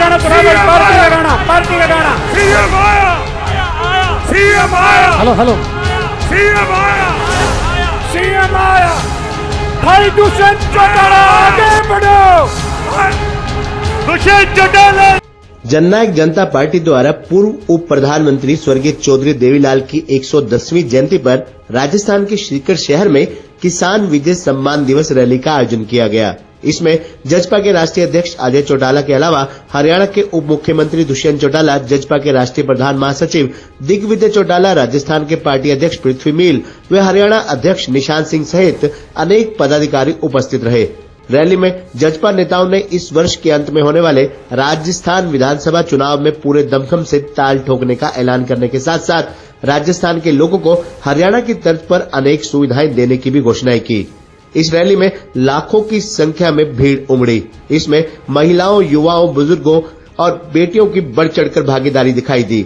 गाना पार्टी का गाना सीएम आया हेलो सीएम आया भाई दुष्यंत चौटाला आगे बढ़ो दुष्यंत चौटाला। जननायक जनता पार्टी द्वारा पूर्व उप प्रधानमंत्री स्वर्गीय चौधरी देवीलाल की 110वीं जयंती पर राजस्थान के सीकर शहर में किसान विजय सम्मान दिवस रैली का आयोजन किया गया। इसमें जजपा के राष्ट्रीय अध्यक्ष अजय चौटाला के अलावा हरियाणा के उप मुख्यमंत्री दुष्यंत चौटाला, जजपा के राष्ट्रीय प्रधान महासचिव दिग्विजय चौटाला, राजस्थान के पार्टी अध्यक्ष पृथ्वी मील व हरियाणा अध्यक्ष निशांत सिंह सहित अनेक पदाधिकारी उपस्थित रहे। रैली में जजपा नेताओं ने इस वर्ष के अंत में होने वाले राजस्थान विधानसभा चुनाव में पूरे दमखम से ताल ठोकने का ऐलान करने के साथ साथ राजस्थान के लोगों को हरियाणा की तर्ज पर अनेक सुविधाएं देने की भी घोषणाएं की। इस रैली में लाखों की संख्या में भीड़ उमड़ी। इसमें महिलाओं, युवाओं, बुजुर्गों और बेटियों की बढ़ चढ़कर भागीदारी दिखाई दी।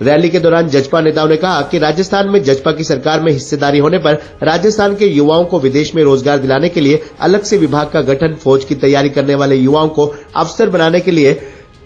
रैली के दौरान जजपा नेताओं ने कहा कि राजस्थान में जजपा की सरकार में हिस्सेदारी होने पर राजस्थान के युवाओं को विदेश में रोजगार दिलाने के लिए अलग से विभाग का गठन, फौज की तैयारी करने वाले युवाओं को अवसर बनाने के लिए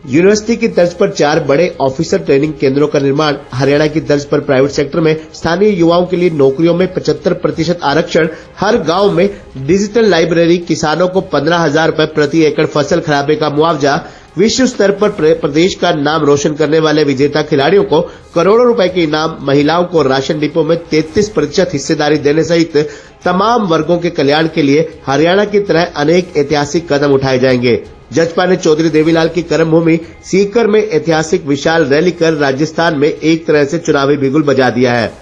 यूनिवर्सिटी की तर्ज पर 4 बड़े ऑफिसर ट्रेनिंग केंद्रों का निर्माण, हरियाणा की तर्ज पर प्राइवेट सेक्टर में स्थानीय युवाओं के लिए नौकरियों में 75% आरक्षण, हर गांव में डिजिटल लाइब्रेरी, किसानों को 15,000 रूपये प्रति एकड़ फसल खराबे का मुआवजा, विश्व स्तर पर प्रदेश का नाम रोशन करने वाले विजेता खिलाड़ियों को करोड़ों रुपए के इनाम, महिलाओं को राशन डिपो में 33% हिस्सेदारी देने सहित तमाम वर्गों के कल्याण के लिए हरियाणा की तरह अनेक ऐतिहासिक कदम उठाए जाएंगे। जजपा ने चौधरी देवीलाल की कर्मभूमि सीकर में ऐतिहासिक विशाल रैली कर राजस्थान में एक तरह से चुनावी बिगुल बजा दिया है।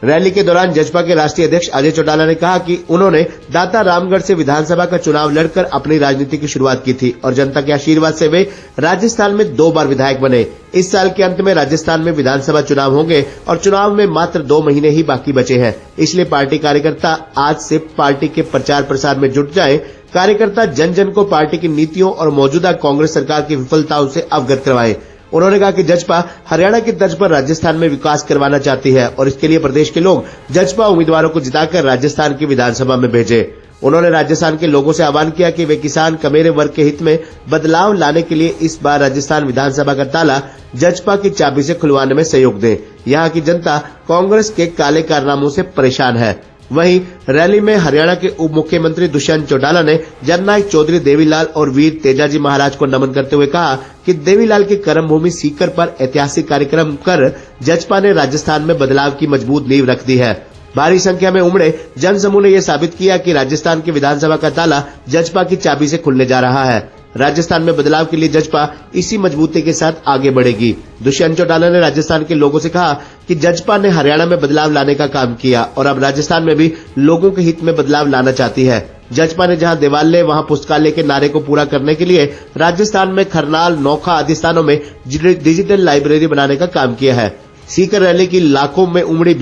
रैली के दौरान जजपा के राष्ट्रीय अध्यक्ष अजय चौटाला ने कहा कि उन्होंने दाता रामगढ़ से विधानसभा का चुनाव लड़कर अपनी राजनीति की शुरुआत की थी और जनता के आशीर्वाद से वे राजस्थान में 2 बार विधायक बने। इस साल के अंत में राजस्थान में विधानसभा चुनाव होंगे और चुनाव में मात्र 2 महीने ही बाकी बचे हैं। इसलिए पार्टी कार्यकर्ता आज से पार्टी के प्रचार प्रसार में जुट जाएं। कार्यकर्ता जन जन को पार्टी की नीतियों और मौजूदा कांग्रेस सरकार की विफलताओं से अवगत करवाएं। उन्होंने कहा कि जजपा हरियाणा की तर्ज पर राजस्थान में विकास करवाना चाहती है और इसके लिए प्रदेश के लोग जजपा उम्मीदवारों को जिताकर राजस्थान की विधानसभा में भेजे। उन्होंने राजस्थान के लोगों से आह्वान किया कि वे किसान, कमेरे वर्ग के हित में बदलाव लाने के लिए इस बार राजस्थान विधानसभा का ताला जजपा की चाबी से खुलवाने में सहयोग दें। यहाँ की जनता कांग्रेस के काले कारनामों से परेशान है। वहीं रैली में हरियाणा के उप मुख्यमंत्री दुष्यंत चौटाला ने जननायक चौधरी देवीलाल और वीर तेजाजी महाराज को नमन करते हुए कहा कि देवीलाल की कर्मभूमि सीकर पर ऐतिहासिक कार्यक्रम कर जजपा ने राजस्थान में बदलाव की मजबूत नींव रख दी है। भारी संख्या में उमड़े जन समूह ने यह साबित किया कि राजस्थान की विधानसभा का ताला जजपा की चाबी से खुलने जा रहा है। राजस्थान में बदलाव के लिए जजपा इसी मजबूती के साथ आगे बढ़ेगी। दुष्यंत चौटाला ने राजस्थान के लोगों से कहा कि जजपा ने हरियाणा में बदलाव लाने का काम किया और अब राजस्थान में भी लोगों के हित में बदलाव लाना चाहती है। जजपा ने जहां देवालय वहां पुस्तकालय के नारे को पूरा करने के लिए राजस्थान में खरनाल, नौखा आदि स्थानों में डिजिटल लाइब्रेरी बनाने का काम किया है। सीकर रैली की लाखों में उमड़ी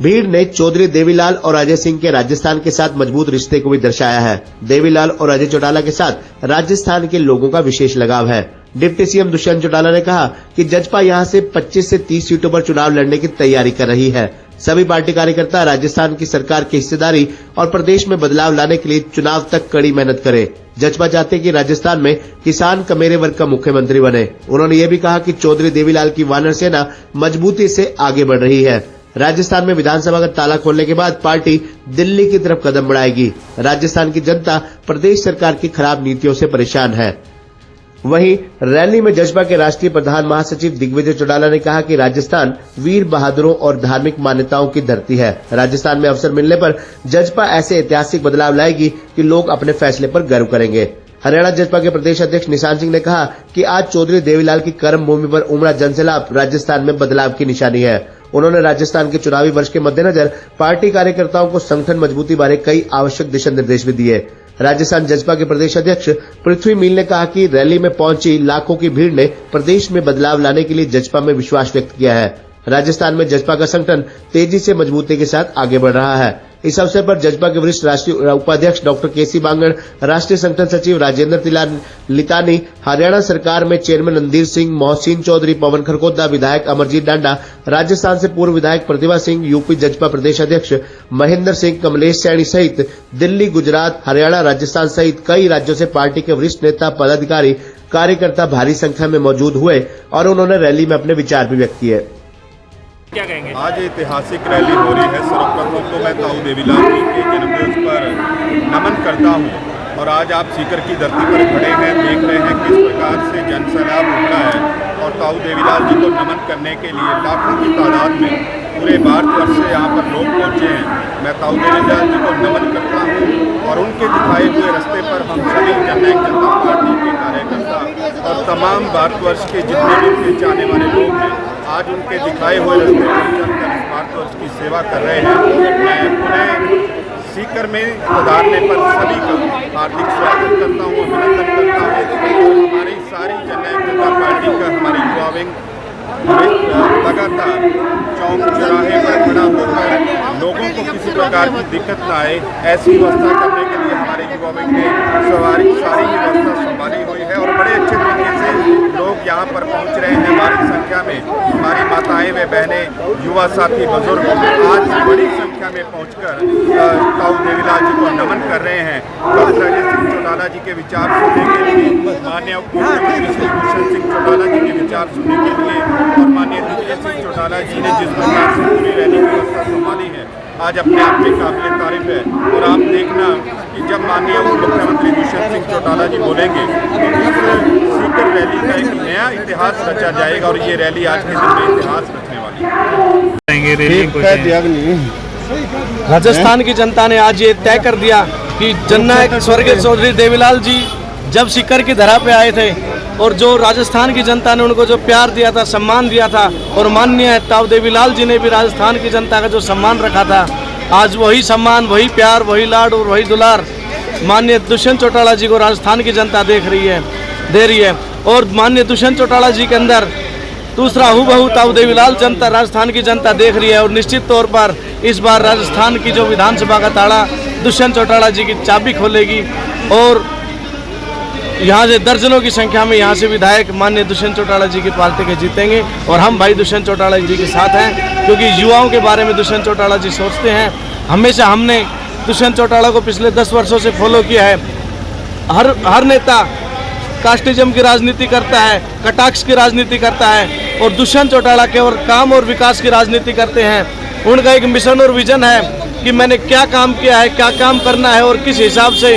भीड़ ने चौधरी देवीलाल और अजय सिंह के राजस्थान के साथ मजबूत रिश्ते को भी दर्शाया है। देवीलाल और अजय चौटाला के साथ राजस्थान के लोगों का विशेष लगाव है। डिप्टी सीएम दुष्यंत चौटाला ने कहा कि जजपा यहां से 25 से 30 सीटों पर चुनाव लड़ने की तैयारी कर रही है। सभी पार्टी कार्यकर्ता राजस्थान की सरकार की हिस्सेदारी और प्रदेश में बदलाव लाने के लिए चुनाव तक कड़ी मेहनत करें। जजपा चाहते हैं कि राजस्थान में किसान, कमेरे वर्ग का मुख्यमंत्री बने। उन्होंने ये भी कहा कि चौधरी देवीलाल की वानर सेना मजबूती से आगे बढ़ रही है। राजस्थान में विधानसभा का ताला खोलने के बाद पार्टी दिल्ली की तरफ कदम बढ़ाएगी। राजस्थान की जनता प्रदेश सरकार की खराब नीतियों से परेशान है। वहीं रैली में जजपा के राष्ट्रीय प्रधान महासचिव दिग्विजय चौटाला ने कहा कि राजस्थान वीर बहादुरों और धार्मिक मान्यताओं की धरती है। राजस्थान में अवसर मिलने पर जजपा ऐसे ऐतिहासिक बदलाव लाएगी कि लोग अपने फैसले पर गर्व करेंगे। हरियाणा जजपा के प्रदेश अध्यक्ष निशांत सिंह ने कहा कि आज चौधरी देवीलाल की कर्मभूमि पर उमड़ा जनसैलाब राजस्थान में बदलाव की निशानी है। उन्होंने राजस्थान के चुनावी वर्ष के मद्देनजर पार्टी कार्यकर्ताओं को संगठन मजबूती बारे कई आवश्यक दिशा निर्देश भी दिए। राजस्थान जजपा के प्रदेश अध्यक्ष पृथ्वी मील ने कहा कि रैली में पहुंची लाखों की भीड़ ने प्रदेश में बदलाव लाने के लिए जजपा में विश्वास व्यक्त किया है। राजस्थान में जजपा का संगठन तेजी से मजबूती के साथ आगे बढ़ रहा है। इस अवसर पर जजपा के वरिष्ठ राष्ट्रीय उपाध्यक्ष डॉक्टर केसी बांगड़, राष्ट्रीय संगठन सचिव राजेंद्र लितानी, हरियाणा सरकार में चेयरमैन रणधीर सिंह, मोहसिन चौधरी, पवन खरगोदा, विधायक अमरजीत डांडा, राजस्थान से पूर्व विधायक प्रतिभा सिंह, यूपी जजपा प्रदेश अध्यक्ष महेंद्र सिंह, कमलेश सैनी सहित दिल्ली, गुजरात, हरियाणा, राजस्थान सहित कई राज्यों से पार्टी के वरिष्ठ नेता, पदाधिकारी कार्यकर्ता भारी संख्या में मौजूद हुए और उन्होंने रैली में अपने विचार भी व्यक्त किए। क्या कहेंगे? आज ऐतिहासिक रैली हो रही है। सर्वप्रथम तो मैं ताऊ देवीलाल जी के जन्मदिवस पर नमन करता हूँ और आज आप सीकर की धरती पर खड़े हैं, देख रहे हैं किस प्रकार से जनसैलाब उमड़ा है और ताऊ देवीलाल जी को नमन करने के लिए लाखों की तादाद में पूरे भारतवर्ष से यहाँ पर लोग पहुँचे हैं। मैं ताऊ देवीलाल जी को नमन करता हूँ और उनके दिखाए हुए रास्ते पर हम सभी जननायक जनता पार्टी के कार्यकर्ता और तमाम भारतवर्ष के जितने भी उनके चाहने वाले लोग हैं आज उनके दिखाए हुए रास्ते पर चलकर इस भारतवर्ष की सेवा कर रहे हैं। मैं पुनः सीकर में पधारने पर सभी का हार्दिक स्वागत करता हूँ, अभिनंदन करता हूँ। हमारी सारी जननायक जनता पार्टी का हमारी युवा विंग लगातार चौक चौराहे पर खड़ा होकर लोगों को किसी प्रकार की दिक्कत न आए ऐसी व्यवस्था करने के लिए हमारे युवा विंग ने सारी व्यवस्था संभाली हुई है और बड़े अच्छे तरीके से लोग यहाँ पर पहुँच रहे हैं। भारी संख्या में हमारी माताएं व बहनें, युवा साथी, बुजुर्ग आज बड़ी संख्या में पहुँचकर ताऊ देवीलाल जी को नमन कर रहे हैं। डॉक्टर अजय सिंह चौटाला जी के विचार सुनने के लिए, माननीय मुख्यमंत्री श्री दुष्यंत सिंह चौटाला जी के विचार सुनने के लिए और माननीय दिग्विजय सिंह चौटाला जी ने जिस प्रकार से पूरी रैली की व्यवस्था संभाली है आज अपने आप में काबिल तारीफ है। और आप देखना कि जब माननीय मुख्यमंत्री दुष्यंत सिंह चौटाला जी बोलेंगे तो इस सीकर रैली का एक नया इतिहास रचा जाएगा और ये रैली आज के दिन में इतिहास रचने वाली है। राजस्थान की जनता ने आज ये तय कर दिया कि जननायक स्वर्गीय चौधरी देवीलाल जी जब सीकर की धरा पे आए थे और जो राजस्थान की जनता ने उनको जो प्यार दिया था, सम्मान दिया था और माननीय ताऊ देवीलाल जी ने भी राजस्थान की जनता का जो सम्मान रखा था, आज वही सम्मान, वही प्यार, वही लाड और वही दुलार माननीय दुष्यंत चौटाला जी को राजस्थान की जनता दे रही है। और माननीय दुष्यंत चौटाला जी के अंदर दूसरा हूबहू ताऊ देवीलाल जनता राजस्थान की जनता देख रही है और निश्चित तौर पर इस बार राजस्थान की जो विधानसभा का ताला दुष्यंत चौटाला जी की चाबी खोलेगी और यहाँ से दर्जनों की संख्या में यहाँ से विधायक माननीय दुष्यंत चौटाला जी की पार्टी के जीतेंगे और हम भाई दुष्यंत चौटाला जी के साथ हैं क्योंकि युवाओं के बारे में दुष्यंत चौटाला जी सोचते हैं। हमेशा हमने दुष्यंत चौटाला को पिछले 10 वर्षों से फॉलो किया है। हर नेता कास्टिज्म की राजनीति करता है, कटाक्ष की राजनीति करता है और दुष्यंत चौटाला केवल काम और विकास की राजनीति करते हैं। उनका एक मिशन और विजन है कि मैंने क्या काम किया है, क्या काम करना है और किस हिसाब से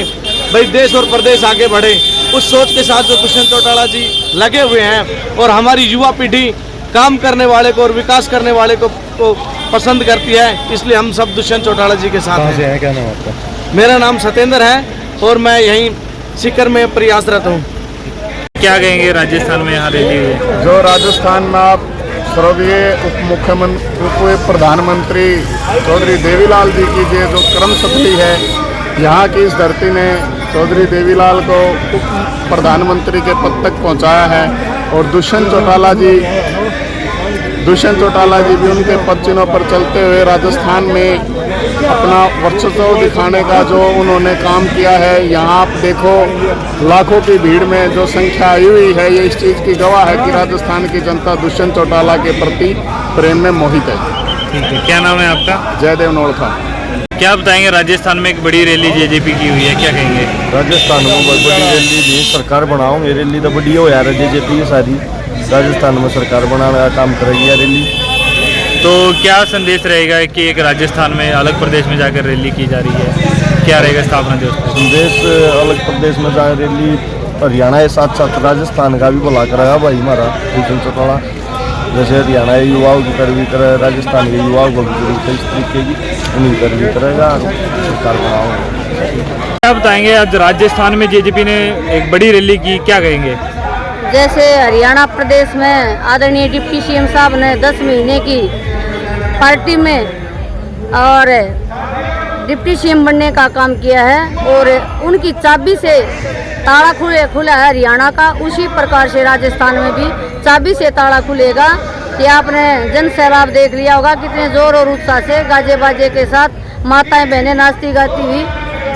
भाई देश और प्रदेश आगे बढ़े। उस सोच के साथ जो दुष्यंत चौटाला जी लगे हुए हैं और हमारी युवा पीढ़ी काम करने वाले को और विकास करने वाले को पसंद करती है, इसलिए हम सब दुष्यंत चौटाला जी के साथ हैं। क्या नाम आपका? मेरा नाम सत्येंद्र है और मैं यहीं सीकर में प्रयासरत हूँ। क्या कहेंगे राजस्थान में यहाँ रैली हुई? जो राजस्थान में आप स्वर्गीय उप मुख्यमंत्री उप प्रधानमंत्री चौधरी देवीलाल जी की जो क्रम शक्ति है, यहाँ की इस धरती ने चौधरी देवीलाल को उप प्रधानमंत्री के पद तक पहुँचाया है और दुष्यंत चौटाला जी भी उनके पद चिन्हों पर चलते हुए राजस्थान में अपना वर्चस्व दिखाने का जो उन्होंने काम किया है। यहाँ आप देखो लाखों की भीड़ में जो संख्या आई हुई है, ये इस चीज़ की गवाह है कि राजस्थान की जनता दुष्यंत चौटाला के प्रति प्रेम में मोहित है। ठीक है, क्या नाम है आपका? जयदेव नोड़था। क्या बताएंगे राजस्थान में एक बड़ी रैली जेजेपी की हुई है, क्या कहेंगे? राजस्थान में बहुत बड़ी रैली भी सरकार बनाओ, ये रैली तो बड़ी हो यार, जेजेपी की सारी राजस्थान में सरकार बनाने का काम करेगी यार रैली। तो क्या संदेश रहेगा कि एक राजस्थान में अलग प्रदेश में जाकर रैली की जा रही है, क्या रहेगा स्थापना दिवस पर? संदेश अलग प्रदेश में जाकर रैली हरियाणा के साथ साथ राजस्थान का भी भला करेगा भाई हमारा दुष्यंत चौटाला। जैसे हरियाणा के युवाओं की पैरवी करे, राजस्थान के युवाओं को भी जरूर इस तरीके की उन्हीं पैरवी करेगा, सरकार बनाओ। क्या बताएंगे आज राजस्थान में जेजेपी ने एक बड़ी रैली की, क्या कहेंगे? जैसे हरियाणा प्रदेश में आदरणीय डिप्टी सीएम साहब ने 10 महीने की पार्टी में और डिप्टी सीएम बनने का काम किया है और उनकी चाबी से ताला खुला है हरियाणा का, उसी प्रकार से राजस्थान में भी चाबी से ताला खुलेगा। कि आपने जन सैलाब देख लिया होगा कितने जोर और उत्साह से गाजे बाजे के साथ माताएं बहनें नाचती गाती हुई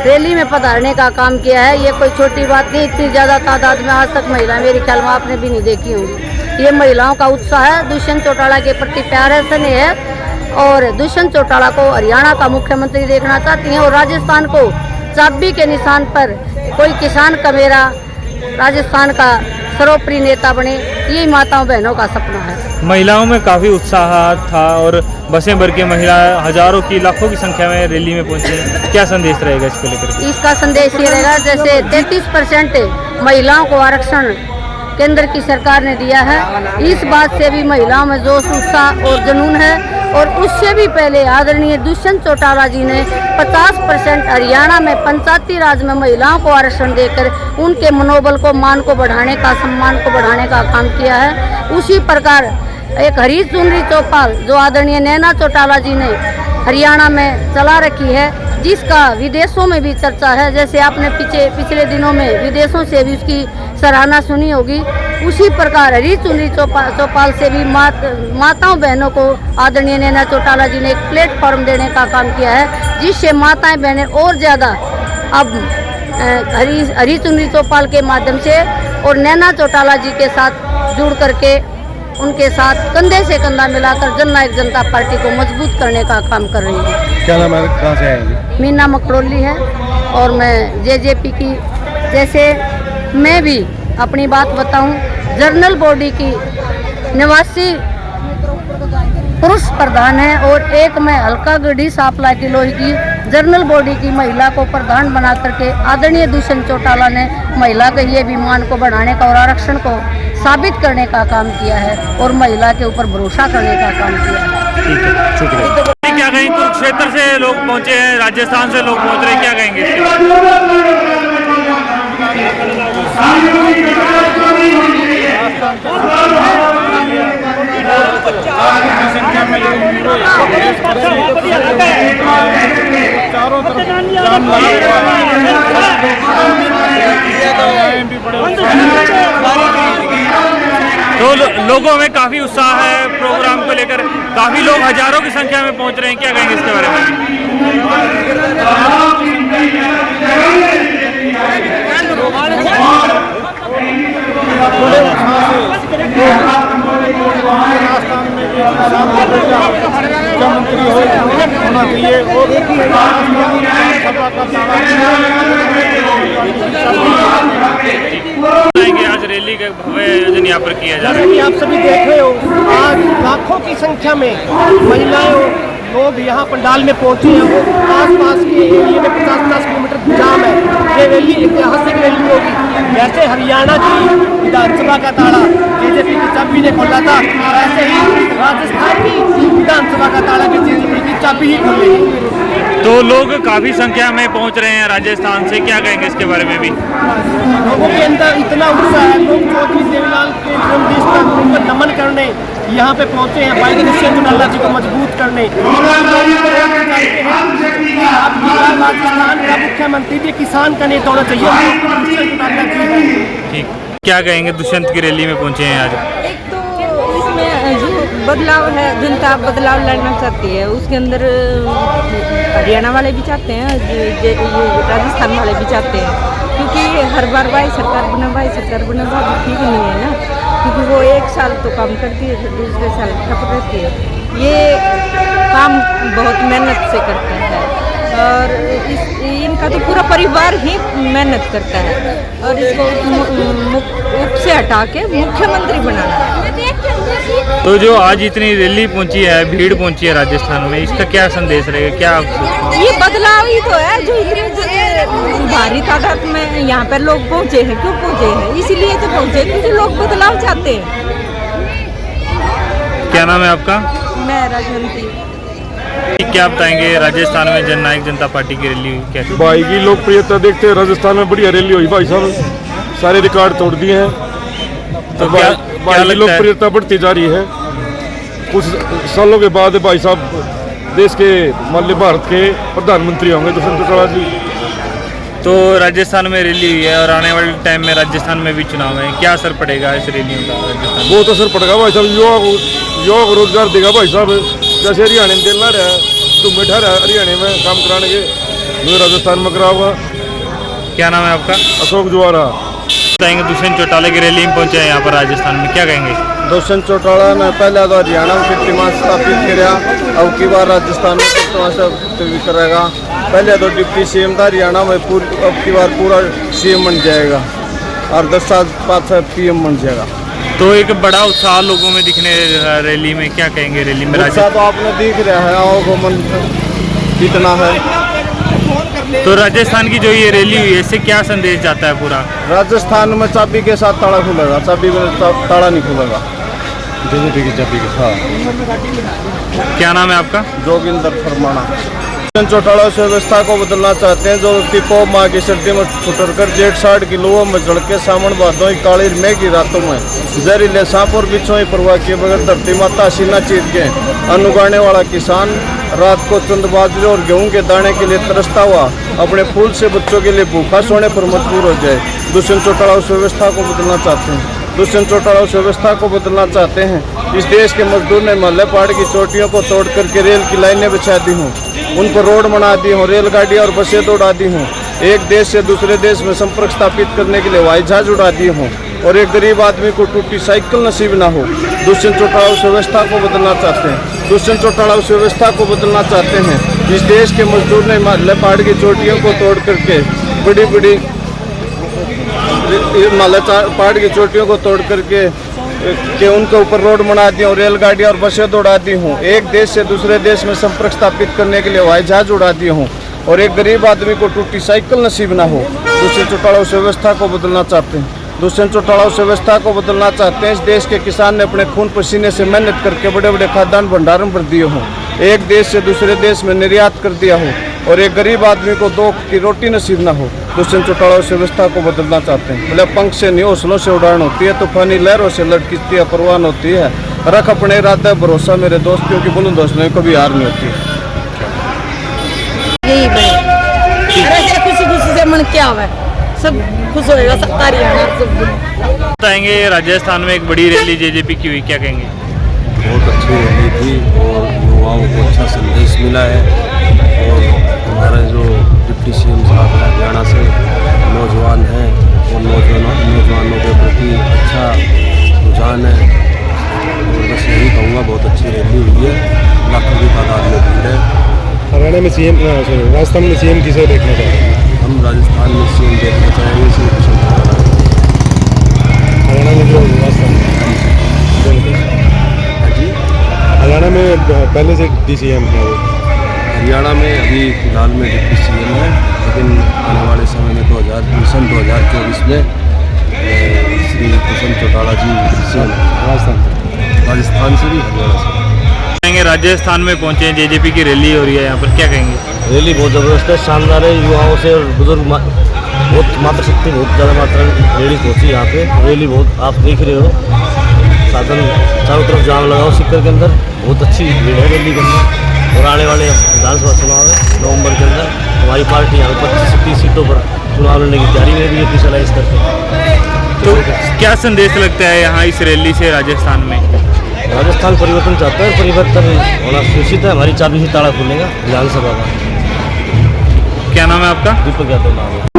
रैली में पधारने का काम किया है। ये कोई छोटी बात नहीं, इतनी ज़्यादा तादाद में आज तक महिला मेरे ख्याल में आपने भी नहीं देखी होंगी। ये महिलाओं का उत्साह है, दुष्यंत चौटाला के प्रति प्यार है, स्नेह है और दुष्यंत चौटाला को हरियाणा का मुख्यमंत्री देखना चाहती हैं और राजस्थान को चाबी के निशान पर कोई किसान का मेरा राजस्थान का सर्वोपरि नेता बने, यही माताओं बहनों का सपना है। महिलाओं में काफ़ी उत्साह था और बसें भर के महिला हजारों की लाखों की संख्या में रैली में पहुंची। क्या संदेश रहेगा इसको लेकर? इसका संदेश ये रहेगा, जैसे 33% महिलाओं को आरक्षण केंद्र की सरकार ने दिया है, इस बात से भी महिलाओं में जोश, उत्साह और जुनून है। और उससे भी पहले आदरणीय दुष्यंत चौटाला जी ने 50% हरियाणा में पंचायती राज में महिलाओं को आरक्षण देकर उनके मनोबल को, मान को बढ़ाने का, सम्मान को बढ़ाने का काम किया है। उसी प्रकार एक हरी चुनरी चौपाल जो आदरणीय नैना चौटाला जी ने हरियाणा में चला रखी है, जिसका विदेशों में भी चर्चा है। जैसे आपने पिछले दिनों में विदेशों से भी उसकी सराहना सुनी होगी। उसी प्रकार हरी चुनरी चौपाल से भी माताओं बहनों को आदरणीय नैना चौटाला जी ने एक प्लेटफॉर्म देने का काम किया है, जिससे माताएं बहनें और ज़्यादा अब हरी चुनरी चौपाल के माध्यम से और नैना चौटाला जी के साथ जुड़ करके उनके साथ कंधे से कंधा मिलाकर जननायक जनता पार्टी को मजबूत करने का काम कर रही है। क्या नाम है, कहाँ से आएंगे? मीना मकड़ोली है और मैं जेजेपी की, जैसे मैं भी अपनी बात बताऊं, जनरल बॉडी की निवासी पुरुष प्रधान है और एक मैं हल्का गढ़ी सापला की लोही की जनरल बॉडी की महिला को प्रधान बना करके आदरणीय दुष्यंत चौटाला ने महिला के ये विमान को बढ़ाने का और आरक्षण को साबित करने का काम किया है और महिला के ऊपर भरोसा करने का काम किया है। ठीक है, शुक्रिया। क्या कहेंगे, कुरुक्षेत्र से लोग पहुंचे हैं, राजस्थान से लोग पहुंच रहे हैं, क्या कहेंगे इसके तो लोगों में काफी उत्साह है प्रोग्राम को लेकर, काफी लोग हजारों की संख्या में पहुंच रहे हैं, क्या कहेंगे इसके बारे आज रैली का भव्य आयोजन यहाँ पर किया जा रहा है? आप सभी देख रहे हो, आज लाखों की संख्या में महिलाएं लोग यहाँ पंडाल में पहुंचे हैं। वो आसपास के एरिया में 50-50 किलोमीटर जाम है। ये रैली ऐतिहासिक रैली होगी। जैसे हरियाणा की विधानसभा का ताला जेजेपी की चाबी ने खोला था, ऐसे ही राजस्थान की विधानसभा का ताला जेजेपी की चाबी ही खोलेगी। तो लोग काफी संख्या में पहुंच रहे हैं राजस्थान से, क्या कहेंगे इसके बारे में भी? लोगों के अंदर इतना उत्साह है, लोग चौधरी देवीलाल के जन्मदिन पर उनको नमन करने यहाँ पे पहुँचे हैं, भाई दुष्यंत चौटाला जी को मजबूत करने। राजस्थान का मुख्यमंत्री भी किसान का नेता होना चाहिए। ठीक, क्या कहेंगे, दुष्यंत की रैली में पहुंचे हैं आज? एक तो इसमें जो बदलाव है, जनता बदलाव लाना चाहती है, उसके अंदर हरियाणा वाले भी चाहते हैं, राजस्थान वाले भी चाहते हैं, क्योंकि हर बार भाई सरकार बना ठीक नहीं है ना, क्योंकि वो एक साल तो काम करती है, फिर दूसरे साल ठप रहती है। ये काम बहुत मेहनत से करते हैं और इनका तो पूरा परिवार ही मेहनत करता है और इसको उप से हटा के मुख्यमंत्री बनाना है। तो जो आज इतनी रैली पहुंची है, भीड़ पहुंची है राजस्थान में, इसका क्या संदेश रहेगा, क्या? ये बदलाव ही तो है, जो इतनी भारी तादाद में यहाँ पर लोग पहुँचे हैं। क्यों पहुँचे हैं? इसीलिए तो पहुँचे क्योंकि लोग बदलाव चाहते हैं। क्या नाम है आपका? मैं राजवंती। क्या बताएंगे, राजस्थान में जननायक जनता पार्टी की रैली कैसी? भाई की लोकप्रियता देखते हैं, राजस्थान में बढ़िया रैली हुई भाई साहब, सारे रिकॉर्ड तोड़ दिए हैं। तो भाई की लोकप्रियता बढ़ती जा रही है। कुछ सालों के बाद भाई साहब देश के मान लीजिए भारत के प्रधानमंत्री होंगे दुष्यंत चौटाला जी। तो राजस्थान में रैली हुई है और आने वाले टाइम में राजस्थान में भी चुनाव है, क्या असर पड़ेगा इस रैलियों का राजस्थान में? बहुत असर पड़ेगा भाई साहब, युवा को रोजगार देगा भाई साहब। जैसे हरियाणा में दिल ना रहा है, तुम बैठा रहा हरियाणा में काम कराने के, राजस्थान में कराओगा। क्या नाम है आपका? अशोक जुआरा। बताएंगे, दुष्यंत चौटाला की रैली में पहुंचे हैं यहाँ पर राजस्थान में, क्या कहेंगे? दुष्यंत चौटाला ने पहले तो हरियाणा में कीर्तिमान स्थापित किया, अब की बार राजस्थान में कीर्तिमान स्थापित करेगा। पहले तो डिप्टी सीएम था हरियाणा में, अब की बार पूरा सीएम बन जाएगा। और 10 साल बाद PM बन जाएगा। तो एक बड़ा उत्साह लोगों में दिखने रैली में, क्या कहेंगे रैली में? उत्साह तो आपने दिख रहा है, आवागमन कितना है। तो राजस्थान की जो ये रैली हुई है, इससे क्या संदेश जाता है पूरा? राजस्थान में चाबी के साथ ताला खुलेगा, चाबी में ताला नहीं खुलेगा। JJP की चाबी के साथ। क्या नाम है आपका? जोगिंदर फरमाना। चौटाला से व्यवस्था को बदलना चाहते हैं, जो व्यक्ति को माँ की सर्दी में छुटकर जेठ 60 की लुओं में जड़ के सावन भादों की काली मेघ की रातों में जहरीले सांप और बिच्छों की परवाह किए बगैर धरती माता सीना चीर के अन्न उगाने वाला किसान रात को चंद बाजरे और गेहूं के दाने के लिए तरसता हुआ अपने फूल से बच्चों के लिए भूखा सोने पर मजबूर हो जाए। दुष्यंत चौटाला उस व्यवस्था को बदलना चाहते हैं। दुष्यंत चौटाला उस व्यवस्था को बदलना चाहते हैं। इस देश के मजदूर ने हिमालय पहाड़ की चोटियों को तोड़ करके रेल की लाइनें बिछा दी हों, उन पर रोड बना दी हों, रेलगाड़ियाँ और बसें दौड़ा दी हों, एक देश से दूसरे देश में संपर्क स्थापित करने के लिए हवाई जहाज उड़ा दिए हों और एक गरीब आदमी को टूटी साइकिल नसीब ना हो। दुष्यंत चौटाला उस व्यवस्था को बदलना चाहते हैं। दुष्यंत चौटाला उस व्यवस्था को बदलना चाहते हैं। इस देश के मजदूर ने हिमालय पहाड़ की चोटियों को तोड़ करके बड़ी हिमालय पहाड़ की चोटियों को तोड़ करके उनके ऊपर रोड बना दी और रेलगाड़ियाँ और बसें दौड़ा दी हों, एक देश से दूसरे देश में संपर्क स्थापित करने के लिए हवाई जहाज उड़ा दिए हों और एक गरीब आदमी को टूटी साइकिल नसीब ना हो। दुष्यंत चौटाला उस व्यवस्था को बदलना चाहते हैं। दुष्यंत चौटाला उस व्यवस्था को बदलना चाहते हैं। इस देश के किसान ने अपने खून पसीने से मेहनत करके बड़े बड़े खाद्यान्न भंडारण भर दिए हों, एक देश से दूसरे देश में निर्यात कर दिया हो और एक गरीब आदमी को 2 की रोटी नसीब ना हो। दुष्यंत चौटाला उस व्यवस्था को बदलना चाहते हैं। बोले पंख से नहीं हौसलों से उड़ान होती है, तूफानी लहरों से लटकती है परवान होती है, रख अपने इरादे भरोसा मेरे दोस्त, क्योंकि बुलंद हौसलों कभी हार नहीं होती। यही अरे खुशी खुशी से मन क्या हुआ, सब खुश होएगा, सब तारियां सब। बताएंगे राजस्थान में एक बड़ी रैली JJP की हुई, क्या कहेंगे? बहुत अच्छी रैली थी और युवाओं को अच्छा संदेश मिला है और हमारे जो डिप्टी CM साहब हरियाणा से नौजवान हैं और नौजवानों के प्रति अच्छा रुझान है और बस यही कहूँगा, बहुत अच्छी रैली हुई है, लाखों की तादाद में भीड़ है। हरियाणा में राजस्थान में CM किसे देखना चाहते हैं? हम राजस्थान में CM देखना चाहेंगे श्री दुष्यंत चौटाला। हरियाणा में जो राजस्थान जी हरियाणा में पहले से DCM है वो। हरियाणा में अभी फिलहाल में डिप्टी CM है, लेकिन आने वाले समय में 2024 में श्री दुष्यंत चौटाला जी राजस्थान से भी हरियाणा से। राजस्थान में पहुंचे JJP की रैली हो रही है, यहाँ पर क्या कहेंगे? रैली बहुत ज़बरदस्त है, शानदार है। युवाओं से और बुजुर्ग बहुत मातृशक्ति बहुत ज़्यादा मात्रा में लेडीज पहुँची यहाँ पे। रैली बहुत आप देख रहे हो, साधन चारों तरफ जाम लगाओ सिक्कर के अंदर, बहुत अच्छी भीड़ है रैली के अंदर। और आने वाले विधानसभा चुनाव है नवंबर के अंदर, हमारी पार्टी यहाँ 25 से 30 सीटों पर चुनाव लड़ने की तैयारी में भी है, पिछलाइज करके। तो क्या संदेश लगता है यहाँ इस रैली से राजस्थान में? राजस्थान परिवर्तन चाहता है, परिवर्तन होना सुनिश्चित है। हमारी चाबी से ताला खुलेगा विधानसभा का। क्या नाम है आपका? दीपक यादव नाम है।